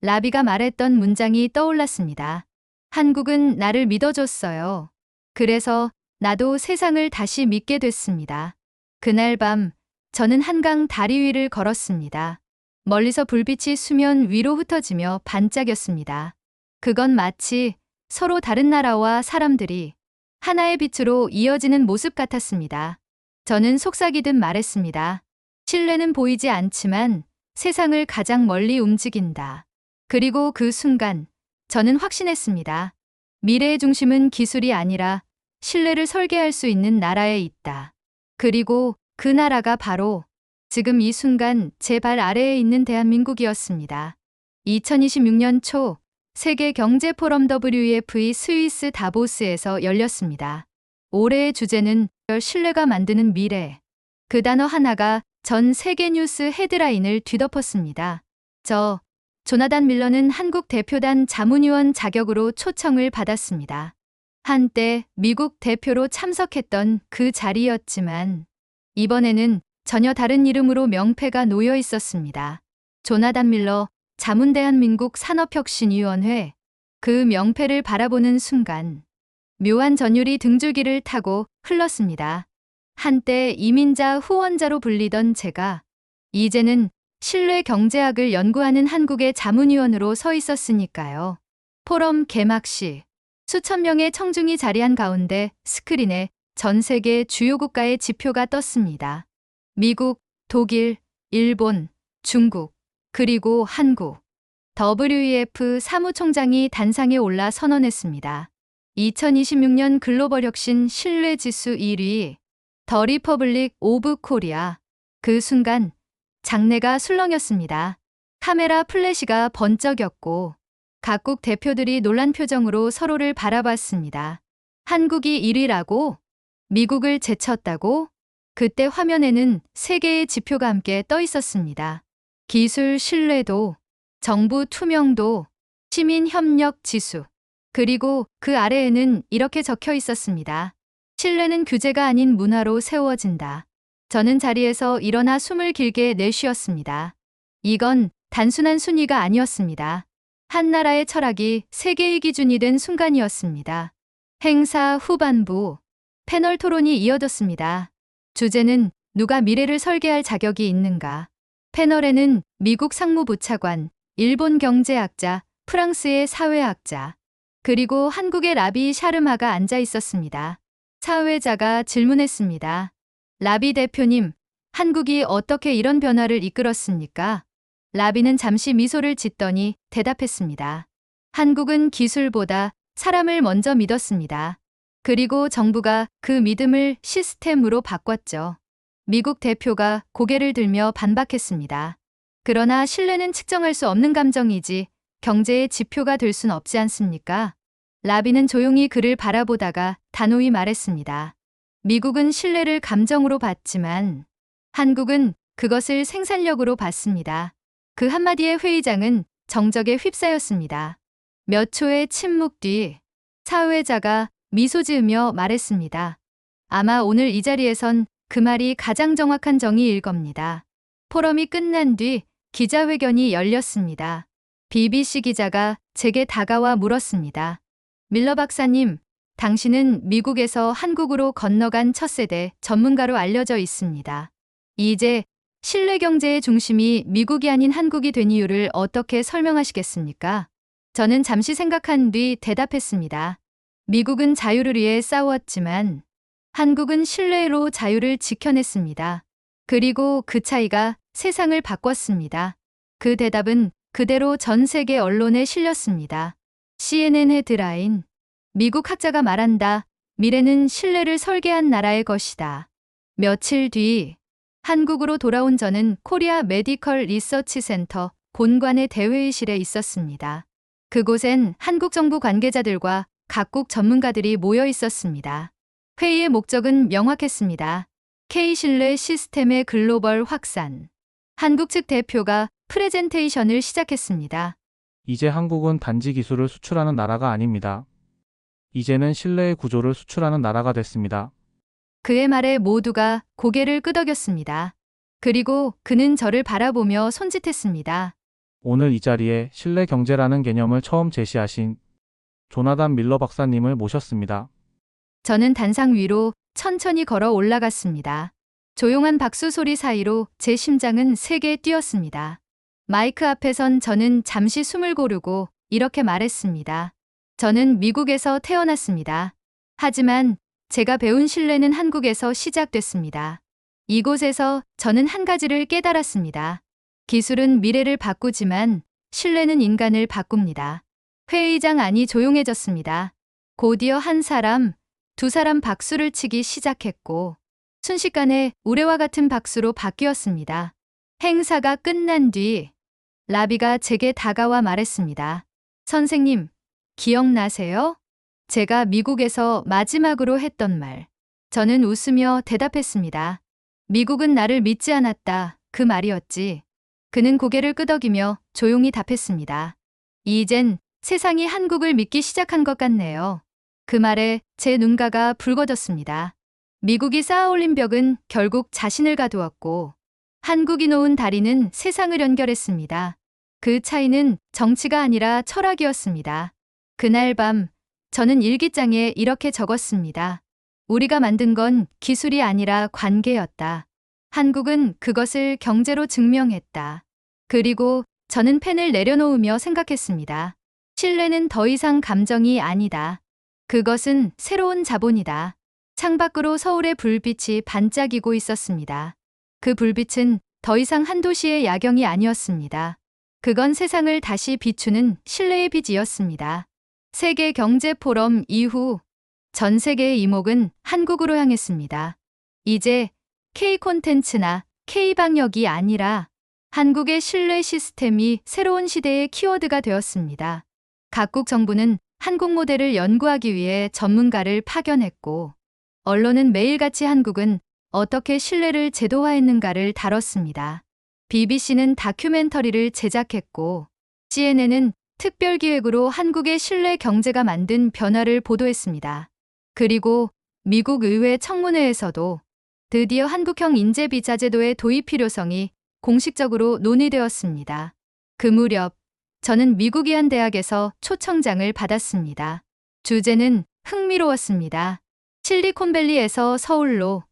라비가 말했던 문장이 떠올랐습니다. 한국은 나를 믿어줬어요. 그래서 나도 세상을 다시 믿게 됐습니다. 그날 밤 저는 한강 다리 위를 걸었습니다. 멀리서 불빛이 수면 위로 흩어지며 반짝였습니다. 그건 마치 서로 다른 나라와 사람들이 하나의 빛으로 이어지는 모습 같았습니다. 저는 속삭이듯 말했습니다. 신뢰는 보이지 않지만 세상을 가장 멀리 움직인다. 그리고 그 순간 저는 확신했습니다. 미래의 중심은 기술이 아니라 신뢰를 설계할 수 있는 나라에 있다. 그리고 그 나라가 바로 지금 이 순간 제 발 아래에 있는 대한민국이었습니다. 2026년 초 세계 경제 포럼 WEF 스위스 다보스에서 열렸습니다. 올해의 주제는 신뢰가 만드는 미래. 그 단어 하나가 전 세계 뉴스 헤드라인을 뒤덮었습니다. 조나단 밀러는 한국 대표단 자문위원 자격으로 초청을 받았습니다. 한때 미국 대표로 참석했던 그 자리였지만 이번에는 전혀 다른 이름으로 명패가 놓여 있었습니다. 조나단 밀러 자문대한민국 산업혁신위원회. 그 명패를 바라보는 순간 묘한 전율이 등줄기를 타고 흘렀습니다. 한때 이민자 후원자로 불리던 제가 이제는 신뢰 경제학을 연구하는 한국의 자문위원으로 서 있었으니까요. 포럼 개막식. 수천 명의 청중이 자리한 가운데 스크린에 전 세계 주요 국가의 지표가 떴습니다. 미국, 독일, 일본, 중국, 그리고 한국. WEF 사무총장이 단상에 올라 선언했습니다. 2026년 글로벌 혁신 신뢰지수 1위, 더 리퍼블릭 오브 코리아. 그 순간 장내가 술렁였습니다. 카메라 플래시가 번쩍였고 각국 대표들이 놀란 표정으로 서로를 바라봤습니다. 한국이 1위라고? 미국을 제쳤다고? 그때 화면에는 세 개의 지표가 함께 떠 있었습니다. 기술 신뢰도, 정부 투명도, 시민 협력 지수. 그리고 그 아래에는 이렇게 적혀 있었습니다. 신뢰는 규제가 아닌 문화로 세워진다. 저는 자리에서 일어나 숨을 길게 내쉬었습니다. 이건 단순한 순위가 아니었습니다. 한 나라의 철학이 세계의 기준이 된 순간이었습니다. 행사 후반부, 패널 토론이 이어졌습니다. 주제는 누가 미래를 설계할 자격이 있는가. 패널에는 미국 상무부 차관, 일본 경제학자, 프랑스의 사회학자, 그리고 한국의 라비 샤르마가 앉아 있었습니다. 사회자가 질문했습니다. 라비 대표님, 한국이 어떻게 이런 변화를 이끌었습니까? 라비는 잠시 미소를 짓더니 대답했습니다. 한국은 기술보다 사람을 먼저 믿었습니다. 그리고 정부가 그 믿음을 시스템으로 바꿨죠. 미국 대표가 고개를 들며 반박했습니다. 그러나 신뢰는 측정할 수 없는 감정이지 경제의 지표가 될 순 없지 않습니까? 라비는 조용히 그를 바라보다가 단호히 말했습니다. 미국은 신뢰를 감정으로 봤지만 한국은 그것을 생산력으로 봤습니다. 그 한마디의 회의장은 정적에 휩싸였습니다. 몇 초의 침묵 뒤 사회자가 미소 지으며 말했습니다. 아마 오늘 이 자리에선 그 말이 가장 정확한 정의일 겁니다. 포럼이 끝난 뒤 기자회견이 열렸습니다. BBC 기자가 제게 다가와 물었습니다. 밀러 박사님, 당신은 미국에서 한국으로 건너간 첫 세대 전문가로 알려져 있습니다. 이제 신뢰 경제의 중심이 미국이 아닌 한국이 된 이유를 어떻게 설명하시겠습니까? 저는 잠시 생각한 뒤 대답했습니다. 미국은 자유를 위해 싸웠지만 한국은 신뢰로 자유를 지켜냈습니다. 그리고 그 차이가 세상을 바꿨습니다. 그 대답은 그대로 전 세계 언론에 실렸습니다. CNN 헤드라인. 미국 학자가 말한다. 미래는 신뢰를 설계한 나라의 것이다. 며칠 뒤 한국으로 돌아온 저는 코리아 메디컬 리서치 센터 본관의 대회의실에 있었습니다. 그곳엔 한국 정부 관계자들과 각국 전문가들이 모여 있었습니다. 회의의 목적은 명확했습니다. K신뢰 시스템의 글로벌 확산. 한국 측 대표가 프레젠테이션을 시작했습니다. 이제 한국은 단지 기술을 수출하는 나라가 아닙니다. 이제는 신뢰의 구조를 수출하는 나라가 됐습니다. 그의 말에 모두가 고개를 끄덕였습니다. 그리고 그는 저를 바라보며 손짓했습니다. 오늘 이 자리에 신뢰 경제라는 개념을 처음 제시하신 조나단 밀러 박사님을 모셨습니다. 저는 단상 위로 천천히 걸어 올라갔습니다. 조용한 박수 소리 사이로 제 심장은 세게 뛰었습니다. 마이크 앞에 선 저는 잠시 숨을 고르고 이렇게 말했습니다. 저는 미국에서 태어났습니다. 하지만 제가 배운 신뢰는 한국에서 시작됐습니다. 이곳에서 저는 한 가지를 깨달았습니다. 기술은 미래를 바꾸지만 신뢰는 인간을 바꿉니다. 회의장 안이 조용해졌습니다. 곧이어 한 사람, 두 사람 박수를 치기 시작했고 순식간에 우레와 같은 박수로 바뀌었습니다. 행사가 끝난 뒤 라비가 제게 다가와 말했습니다. 선생님, 기억나세요? 제가 미국에서 마지막으로 했던 말. 저는 웃으며 대답했습니다. 미국은 나를 믿지 않았다. 그 말이었지. 그는 고개를 끄덕이며 조용히 답했습니다. 이젠 세상이 한국을 믿기 시작한 것 같네요. 그 말에 제 눈가가 붉어졌습니다. 미국이 쌓아올린 벽은 결국 자신을 가두었고 한국이 놓은 다리는 세상을 연결했습니다. 그 차이는 정치가 아니라 철학이었습니다. 그날 밤 저는 일기장에 이렇게 적었습니다. 우리가 만든 건 기술이 아니라 관계였다. 한국은 그것을 경제로 증명했다. 그리고 저는 펜을 내려놓으며 생각했습니다. 신뢰는 더 이상 감정이 아니다. 그것은 새로운 자본이다. 창밖으로 서울의 불빛이 반짝이고 있었습니다. 그 불빛은 더 이상 한 도시의 야경이 아니었습니다. 그건 세상을 다시 비추는 신뢰의 빛이었습니다. 세계 경제 포럼 이후 전 세계의 이목은 한국으로 향했습니다. 이제 K 콘텐츠나 K 방역이 아니라 한국의 신뢰 시스템이 새로운 시대의 키워드가 되었습니다. 각국 정부는 한국 모델을 연구하기 위해 전문가를 파견했고 언론은 매일같이 한국은 어떻게 신뢰를 제도화했는가를 다뤘습니다. BBC는 다큐멘터리를 제작했고 CNN은 특별기획으로 한국의 신뢰 경제가 만든 변화를 보도했습니다. 그리고 미국 의회 청문회에서도 드디어 한국형 인재비자 제도의 도입 필요성이 공식적으로 논의되었습니다. 그 무렵 저는 미국의 한 대학에서 초청장을 받았습니다. 주제는 흥미로웠습니다. 실리콘밸리에서 서울로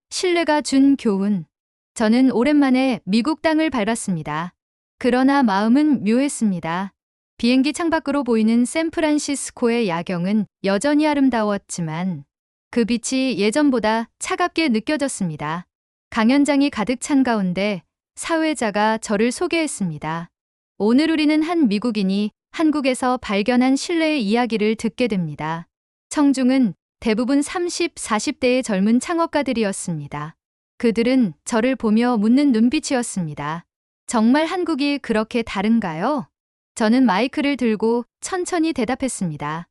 신뢰가 준 교훈. 저는 오랜만에 미국 땅을 밟았습니다. 그러나 마음은 묘했습니다. 비행기 창밖으로 보이는 샌프란시스코의 야경은 여전히 아름다웠지만 그 빛이 예전보다 차갑게 느껴졌습니다. 강연장이 가득 찬 가운데 사회자가 저를 소개했습니다. 오늘 우리는 한 미국인이 한국에서 발견한 신뢰의 이야기를 듣게 됩니다. 청중은 대부분 30, 40대의 젊은 창업가들이었습니다. 그들은 저를 보며 묻는 눈빛이었습니다. 정말 한국이 그렇게 다른가요? 저는 마이크를 들고 천천히 대답했습니다.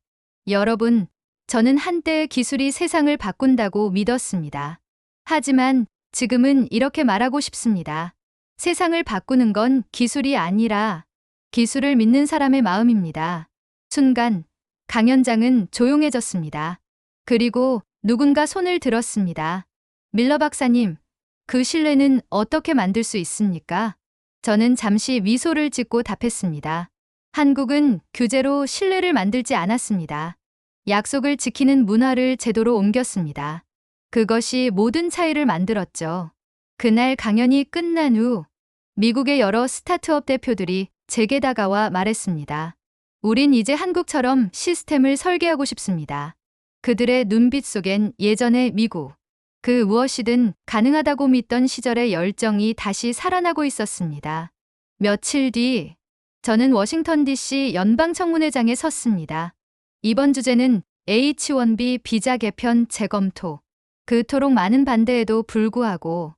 여러분, 저는 한때 기술이 세상을 바꾼다고 믿었습니다. 하지만 지금은 이렇게 말하고 싶습니다. 세상을 바꾸는 건 기술이 아니라 기술을 믿는 사람의 마음입니다. 순간 강연장은 조용해졌습니다. 그리고 누군가 손을 들었습니다. 밀러 박사님, 그 신뢰는 어떻게 만들 수 있습니까? 저는 잠시 미소를 짓고 답했습니다. 한국은 규제로 신뢰를 만들지 않았습니다. 약속을 지키는 문화를 제도로 옮겼습니다. 그것이 모든 차이를 만들었죠. 그날 강연이 끝난 후 미국의 여러 스타트업 대표들이 제게 다가와 말했습니다. 우린 이제 한국처럼 시스템을 설계하고 싶습니다. 그들의 눈빛 속엔 예전의 미국, 그 무엇이든 가능하다고 믿던 시절의 열정이 다시 살아나고 있었습니다. 며칠 뒤, 저는 워싱턴 DC 연방청문회장에 섰습니다. 이번 주제는 H-1B 비자 개편 재검토. 그토록 많은 반대에도 불구하고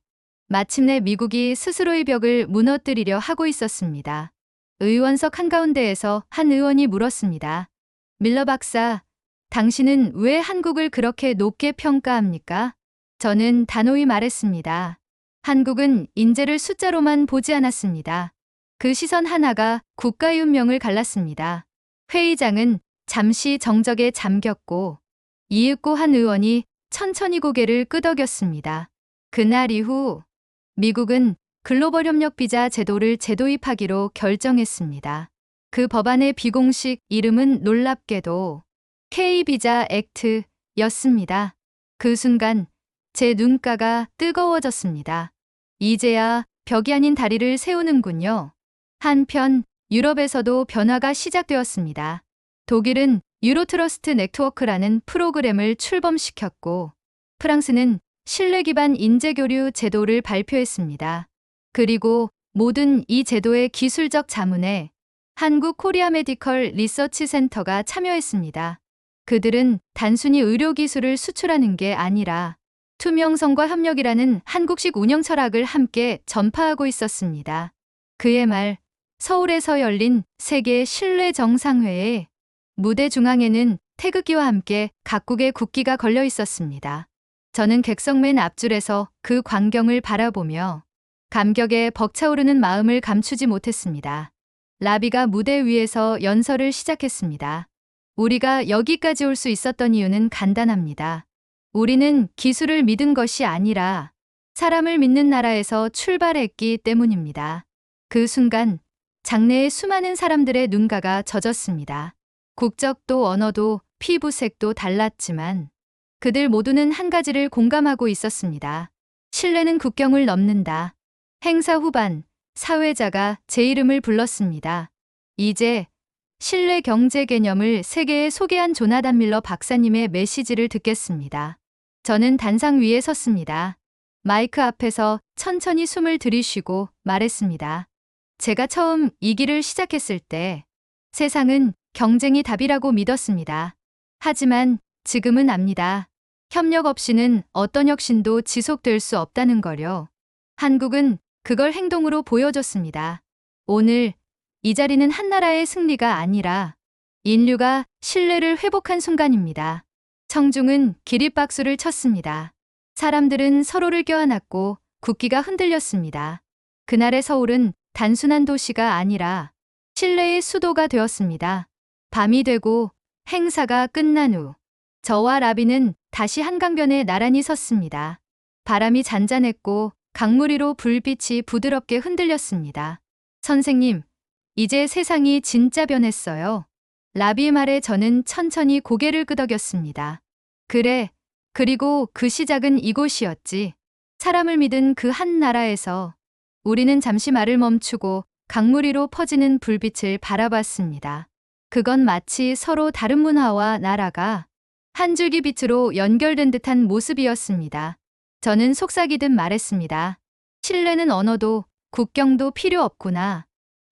마침내 미국이 스스로의 벽을 무너뜨리려 하고 있었습니다. 의원석 한가운데에서 한 의원이 물었습니다. 밀러 박사, 당신은 왜 한국을 그렇게 높게 평가합니까? 저는 단호히 말했습니다. 한국은 인재를 숫자로만 보지 않았습니다. 그 시선 하나가 국가의 운명을 갈랐습니다. 회의장은 잠시 정적에 잠겼고 이윽고 한 의원이 천천히 고개를 끄덕였습니다. 그날 이후 미국은 글로벌 협력 비자 제도를 재도입하기로 결정했습니다. 그 법안의 비공식 이름은 놀랍게도 K-비자 액트였습니다. 그 순간 제 눈가가 뜨거워졌습니다. 이제야 벽이 아닌 다리를 세우는군요. 한편 유럽에서도 변화가 시작되었습니다. 독일은 유로트러스트 네트워크라는 프로그램을 출범시켰고 프랑스는 신뢰 기반 인재 교류 제도를 발표했습니다. 그리고 모든 이 제도의 기술적 자문에 한국 코리아 메디컬 리서치 센터가 참여했습니다. 그들은 단순히 의료 기술을 수출하는 게 아니라 투명성과 협력이라는 한국식 운영 철학을 함께 전파하고 있었습니다. 그의 말, 서울에서 열린 세계 신뢰 정상회의 무대 중앙에는 태극기와 함께 각국의 국기가 걸려 있었습니다. 저는 객석 맨 앞줄에서 그 광경을 바라보며 감격에 벅차오르는 마음을 감추지 못했습니다. 라비가 무대 위에서 연설을 시작했습니다. 우리가 여기까지 올 수 있었던 이유는 간단합니다. 우리는 기술을 믿은 것이 아니라 사람을 믿는 나라에서 출발했기 때문입니다. 그 순간 장내의 수많은 사람들의 눈가가 젖었습니다. 국적도 언어도 피부색도 달랐지만 그들 모두는 한 가지를 공감하고 있었습니다. 신뢰는 국경을 넘는다. 행사 후반, 사회자가 제 이름을 불렀습니다. 이제 신뢰 경제 개념을 세계에 소개한 조나단 밀러 박사님의 메시지를 듣겠습니다. 저는 단상 위에 섰습니다. 마이크 앞에서 천천히 숨을 들이쉬고 말했습니다. 제가 처음 이 길을 시작했을 때 세상은 경쟁이 답이라고 믿었습니다. 하지만 지금은 압니다. 협력 없이는 어떤 혁신도 지속될 수 없다는 거요. 한국은 그걸 행동으로 보여줬습니다. 오늘 이 자리는 한 나라의 승리가 아니라 인류가 신뢰를 회복한 순간입니다. 청중은 기립박수를 쳤습니다. 사람들은 서로를 껴안았고 국기가 흔들렸습니다. 그날의 서울은 단순한 도시가 아니라 신뢰의 수도가 되었습니다. 밤이 되고 행사가 끝난 후 저와 라비는 다시 한강변에 나란히 섰습니다. 바람이 잔잔했고 강물 위로 불빛이 부드럽게 흔들렸습니다. 선생님, 이제 세상이 진짜 변했어요. 라비의 말에 저는 천천히 고개를 끄덕였습니다. 그래, 그리고 그 시작은 이곳이었지. 사람을 믿은 그 한 나라에서 우리는 잠시 말을 멈추고 강물 위로 퍼지는 불빛을 바라봤습니다. 그건 마치 서로 다른 문화와 나라가 한 줄기 빛으로 연결된 듯한 모습이었습니다. 저는 속삭이듯 말했습니다. 신뢰는 언어도 국경도 필요 없구나.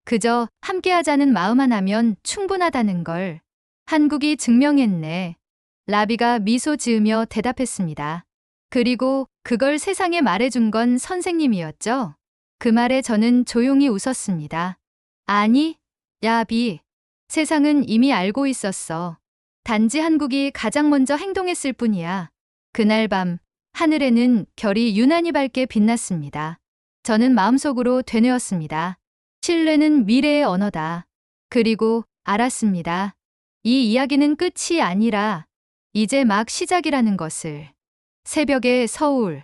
그저 함께하자는 마음 하나면 충분하다는 걸 한국이 증명했네. 라비가 미소 지으며 대답했습니다. 그리고 그걸 세상에 말해준 건 선생님이었죠? 그 말에 저는 조용히 웃었습니다. 아니, 라비. 세상은 이미 알고 있었어. 단지 한국이 가장 먼저 행동했을 뿐이야. 그날 밤 하늘에는 별이 유난히 밝게 빛났습니다. 저는 마음속으로 되뇌었습니다. 신뢰는 미래의 언어다. 그리고 알았습니다. 이 이야기는 끝이 아니라 이제 막 시작이라는 것을. 새벽의 서울.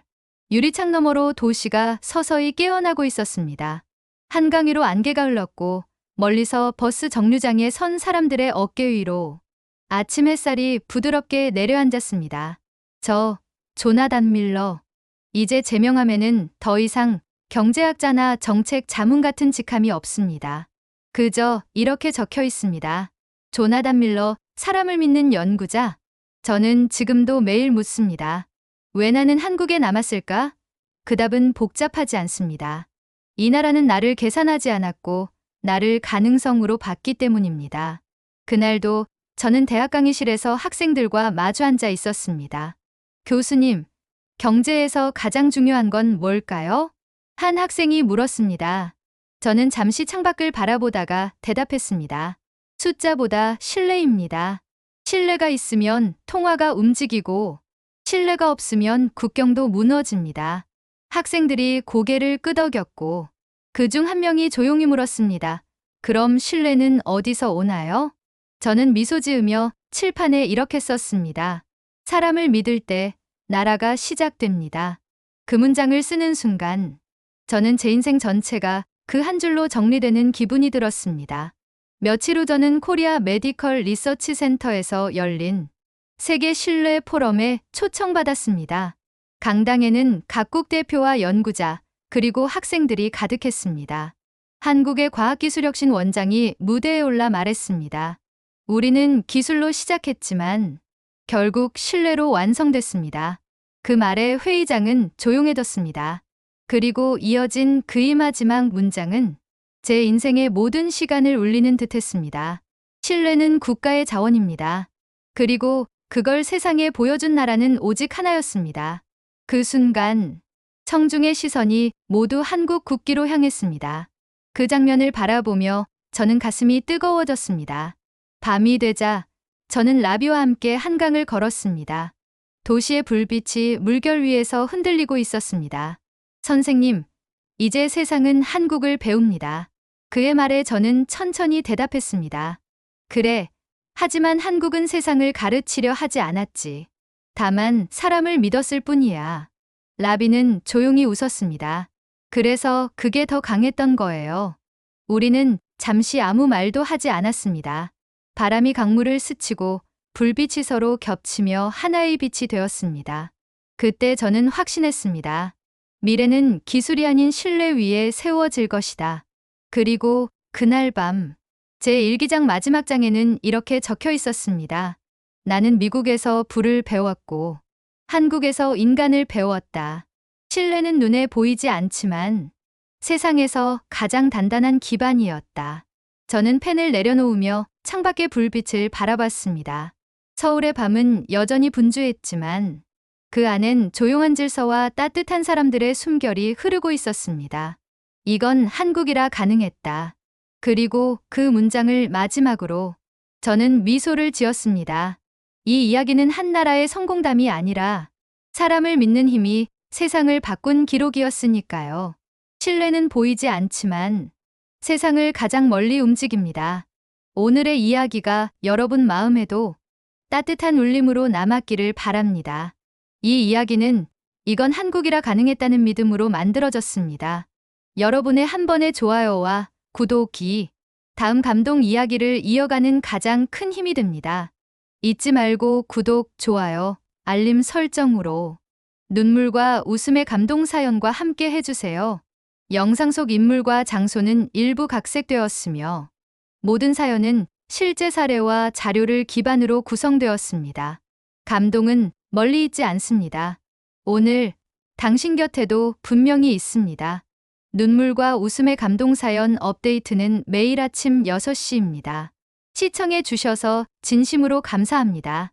유리창 너머로 도시가 서서히 깨어나고 있었습니다. 한강 위로 안개가 흘렀고 멀리서 버스 정류장에 선 사람들의 어깨 위로 아침 햇살이 부드럽게 내려앉았습니다. 저 조나단 밀러. 이제 제 명함에는 더 이상 경제학자나 정책 자문 같은 직함이 없습니다. 그저 이렇게 적혀 있습니다. 조나단 밀러, 사람을 믿는 연구자. 저는 지금도 매일 묻습니다. 왜 나는 한국에 남았을까? 그 답은 복잡하지 않습니다. 이 나라는 나를 계산하지 않았고 나를 가능성으로 봤기 때문입니다. 그날도 저는 대학 강의실에서 학생들과 마주 앉아 있었습니다. 교수님, 경제에서 가장 중요한 건 뭘까요? 한 학생이 물었습니다. 저는 잠시 창밖을 바라보다가 대답했습니다. 숫자보다 신뢰입니다. 신뢰가 있으면 통화가 움직이고 신뢰가 없으면 국경도 무너집니다. 학생들이 고개를 끄덕였고 그중 한 명이 조용히 물었습니다. 그럼 신뢰는 어디서 오나요? 저는 미소 지으며 칠판에 이렇게 썼습니다. 사람을 믿을 때 나라가 시작됩니다. 그 문장을 쓰는 순간 저는 제 인생 전체가 그 한 줄로 정리되는 기분이 들었습니다. 며칠 후 저는 코리아 메디컬 리서치 센터에서 열린 세계 신뢰 포럼에 초청받았습니다. 강당에는 각국 대표와 연구자 그리고 학생들이 가득했습니다. 한국의 과학기술혁신 원장이 무대에 올라 말했습니다. 우리는 기술로 시작했지만 결국 신뢰로 완성됐습니다. 그 말에 회의장은 조용해졌습니다. 그리고 이어진 그의 마지막 문장은 제 인생의 모든 시간을 울리는 듯했습니다. 신뢰는 국가의 자원입니다. 그리고 그걸 세상에 보여준 나라는 오직 하나였습니다. 그 순간 청중의 시선이 모두 한국 국기로 향했습니다. 그 장면을 바라보며 저는 가슴이 뜨거워졌습니다. 밤이 되자 저는 라비와 함께 한강을 걸었습니다. 도시의 불빛이 물결 위에서 흔들리고 있었습니다. 선생님, 이제 세상은 한국을 배웁니다. 그의 말에 저는 천천히 대답했습니다. 그래, 하지만 한국은 세상을 가르치려 하지 않았지. 다만 사람을 믿었을 뿐이야. 라비는 조용히 웃었습니다. 그래서 그게 더 강했던 거예요. 우리는 잠시 아무 말도 하지 않았습니다. 바람이 강물을 스치고 불빛이 서로 겹치며 하나의 빛이 되었습니다. 그때 저는 확신했습니다. 미래는 기술이 아닌 신뢰 위에 세워질 것이다. 그리고 그날 밤, 제 일기장 마지막 장에는 이렇게 적혀 있었습니다. 나는 미국에서 불을 배웠고 한국에서 인간을 배웠다. 신뢰는 눈에 보이지 않지만 세상에서 가장 단단한 기반이었다. 저는 펜을 내려놓으며 창밖의 불빛을 바라봤습니다. 서울의 밤은 여전히 분주했지만 그 안엔 조용한 질서와 따뜻한 사람들의 숨결이 흐르고 있었습니다. 이건 한국이라 가능했다. 그리고 그 문장을 마지막으로 저는 미소를 지었습니다. 이 이야기는 한 나라의 성공담이 아니라 사람을 믿는 힘이 세상을 바꾼 기록이었으니까요. 신뢰는 보이지 않지만 세상을 가장 멀리 움직입니다. 오늘의 이야기가 여러분 마음에도 따뜻한 울림으로 남았기를 바랍니다. 이 이야기는 이건 한국이라 가능했다는 믿음으로 만들어졌습니다. 여러분의 한 번의 좋아요와 구독이 다음 감동 이야기를 이어가는 가장 큰 힘이 됩니다. 잊지 말고 구독, 좋아요, 알림 설정으로 눈물과 웃음의 감동 사연과 함께 해주세요. 영상 속 인물과 장소는 일부 각색되었으며 모든 사연은 실제 사례와 자료를 기반으로 구성되었습니다. 감동은 멀리 있지 않습니다. 오늘 당신 곁에도 분명히 있습니다. 눈물과 웃음의 감동 사연 업데이트는 매일 아침 6시입니다. 시청해 주셔서 진심으로 감사합니다.